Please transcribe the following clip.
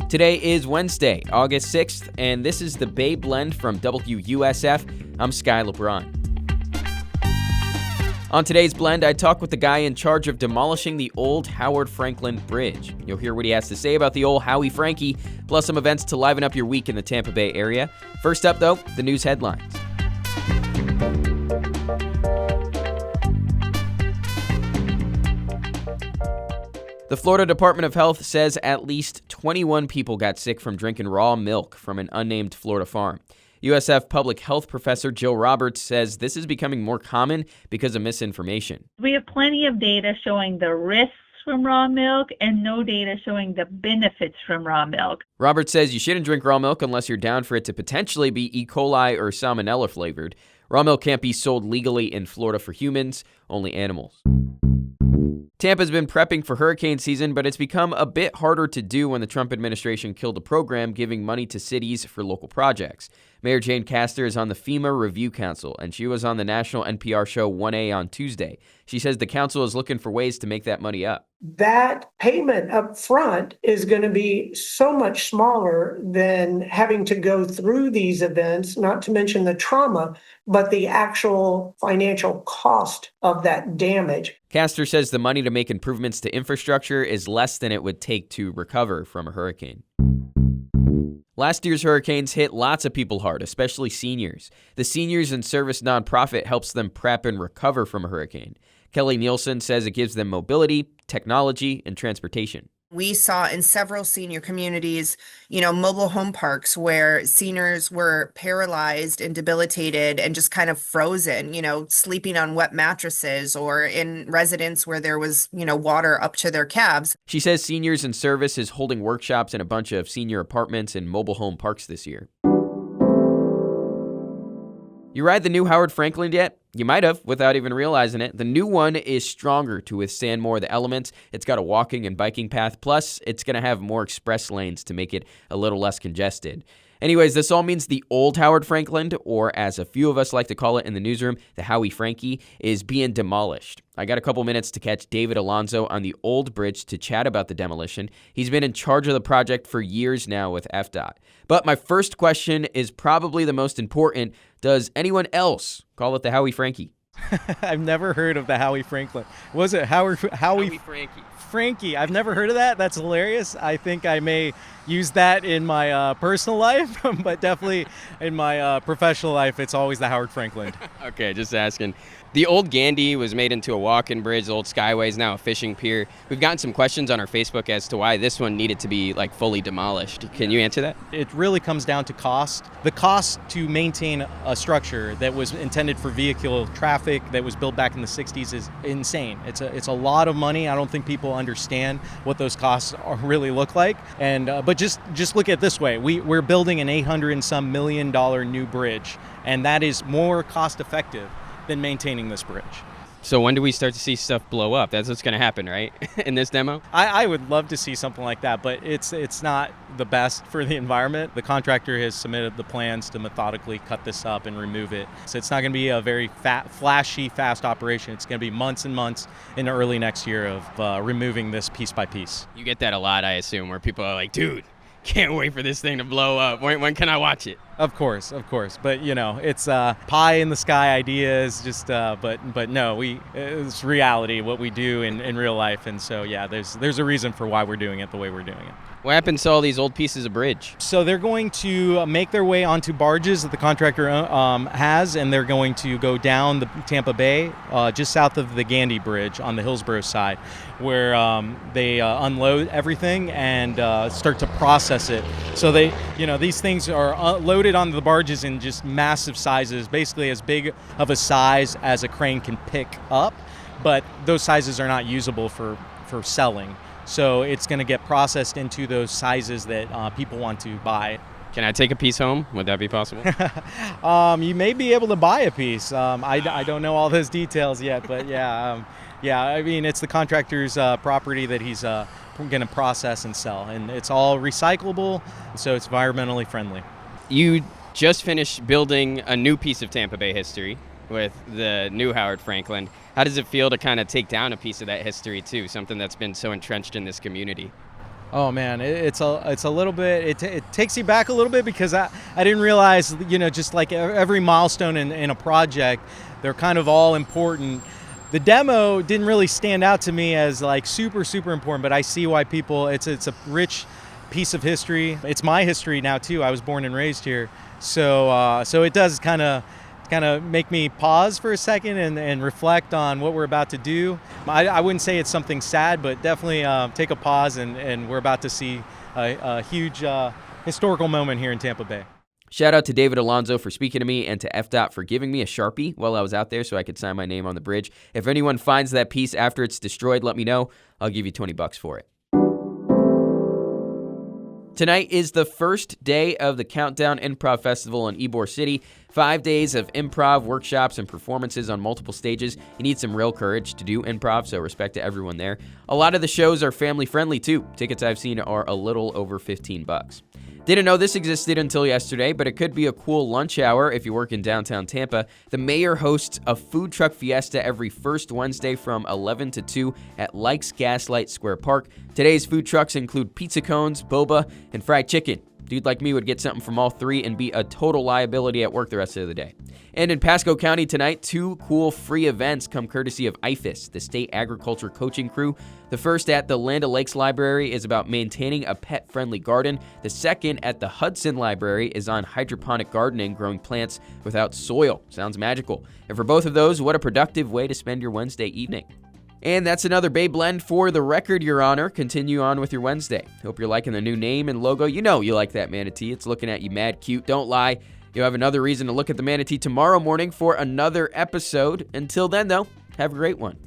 Today is Wednesday, August 6th, and this is the Bay Blend from WUSF. I'm Sky LeBron. On today's Blend, I talk with the guy in charge of demolishing the old Howard Frankland Bridge. You'll hear what he has to say about the old Howie Frankie, plus some events to liven up your week in the Tampa Bay area. First up, though, the news headlines. The Florida Department of Health says at least 21 people got sick from drinking raw milk from an unnamed Florida farm. USF public health professor Jill Roberts says this is becoming more common because of misinformation. We have plenty of data showing the risks from raw milk and no data showing the benefits from raw milk. Roberts says you shouldn't drink raw milk unless you're down for it to potentially be E. coli or salmonella flavored. Raw milk can't be sold legally in Florida for humans, only animals. Tampa's been prepping for hurricane season, but it's become a bit harder to do when the Trump administration killed a program giving money to cities for local projects. Mayor Jane Castor is on the FEMA Review Council, and she was on the national NPR show 1A on Tuesday. She says the council is looking for ways to make that money up. That payment up front is going to be so much smaller than having to go through these events, not to mention the trauma, but the actual financial cost of that damage. Castor says the money to make improvements to infrastructure is less than it would take to recover from a hurricane. Last year's hurricanes hit lots of people hard, especially seniors. The Seniors in Service nonprofit helps them prep and recover from a hurricane. Kelly Nielsen says it gives them mobility, technology, and transportation. We saw in several senior communities, mobile home parks where seniors were paralyzed and debilitated and just kind of frozen, sleeping on wet mattresses, or in residents where there was, water up to their cabs. She says Seniors in Service is holding workshops in a bunch of senior apartments and mobile home parks this year. You ride the new Howard Frankland yet? You might have, without even realizing it. The new one is stronger to withstand more of the elements. It's got a walking and biking path, plus it's going to have more express lanes to make it a little less congested. Anyways, this all means the old Howard Frankland, or as a few of us like to call it in the newsroom, the Howie Frankie, is being demolished. I got a couple minutes to catch David Alonzo on the old bridge to chat about the demolition. He's been in charge of the project for years now with FDOT. But my first question is probably the most important. Does anyone else call it the Howie Frankie? I've never heard of the Howie Frankland. Was it Howie Frankie? Frankie. I've never heard of that. That's hilarious. I think I may use that in my personal life, but definitely in my professional life, it's always the Howard Frankland. Okay, just asking. The old Gandhi was made into a walk-in bridge. The old Skyway is now a fishing pier. We've gotten some questions on our Facebook as to why this one needed to be fully demolished. Can you answer that? It really comes down to cost. The cost to maintain a structure that was intended for vehicular traffic that was built back in the 60s is insane. It's a lot of money. I don't think people understand what those costs really look like. And but just look at it this way. We're building an $800 and some million new bridge, and that is more cost effective than maintaining this bridge. So when do we start to see stuff blow up? That's what's going to happen, right? In this demo? I would love to see something like that, but it's not the best for the environment. The contractor has submitted the plans to methodically cut this up and remove it. So it's not going to be a very flashy, fast operation. It's going to be months and months in early next year of removing this piece by piece. You get that a lot, I assume, where people are like, dude, can't wait for this thing to blow up. When can I watch it? Of course. But, it's pie in the sky ideas, but no, it's reality, what we do in real life. And so, yeah, there's a reason for why we're doing it the way we're doing it. What happens to all these old pieces of bridge? So they're going to make their way onto barges that the contractor has, and they're going to go down the Tampa Bay, just south of the Gandhi Bridge on the Hillsborough side, where they unload everything and start to process it. So these things are loaded onto the barges in just massive sizes, basically as big of a size as a crane can pick up, but those sizes are not usable for selling. So it's going to get processed into those sizes that people want to buy. Can I take a piece home? Would that be possible? You may be able to buy a piece. I don't know all those details yet, but yeah. I mean, it's the contractor's property that he's going to process and sell, and it's all recyclable, so it's environmentally friendly. You just finished building a new piece of Tampa Bay history with the new Howard Frankland. How does it feel to kind of take down a piece of that history too, something that's been so entrenched in this community? Oh man, it's a little bit. It takes you back a little bit because I didn't realize, just like every milestone in a project, they're kind of all important. The demo didn't really stand out to me as like super important, but I see why people. It's a rich piece of history. It's my history now too. I was born and raised here, so it does kind of make me pause for a second and reflect on what we're about to do. I wouldn't say it's something sad, but definitely take a pause, and we're about to see a huge historical moment here in Tampa Bay. Shout out to David Alonzo for speaking to me and to FDOT for giving me a Sharpie while I was out there so I could sign my name on the bridge. If anyone finds that piece after it's destroyed, let me know. I'll give you $20 for it. Tonight is the first day of the Countdown Improv Festival in Ybor City. 5 days of improv, workshops, and performances on multiple stages. You need some real courage to do improv, so respect to everyone there. A lot of the shows are family-friendly, too. Tickets I've seen are a little over $15. Didn't know this existed until yesterday, but it could be a cool lunch hour if you work in downtown Tampa. The mayor hosts a food truck fiesta every first Wednesday from 11 to 2 at Likes Gaslight Square Park. Today's food trucks include pizza cones, boba, and fried chicken. Dude like me would get something from all three and be a total liability at work the rest of the day. And in Pasco County tonight, 2 cool free events come courtesy of IFAS, the State Agriculture Coaching Crew. The first at the Land O'Lakes Library is about maintaining a pet-friendly garden. The second at the Hudson Library is on hydroponic gardening, growing plants without soil. Sounds magical. And for both of those, what a productive way to spend your Wednesday evening. And that's another Bay Blend for the record, Your Honor. Continue on with your Wednesday. Hope you're liking the new name and logo. You know you like that manatee. It's looking at you mad cute. Don't lie. You'll have another reason to look at the manatee tomorrow morning for another episode. Until then, though, have a great one.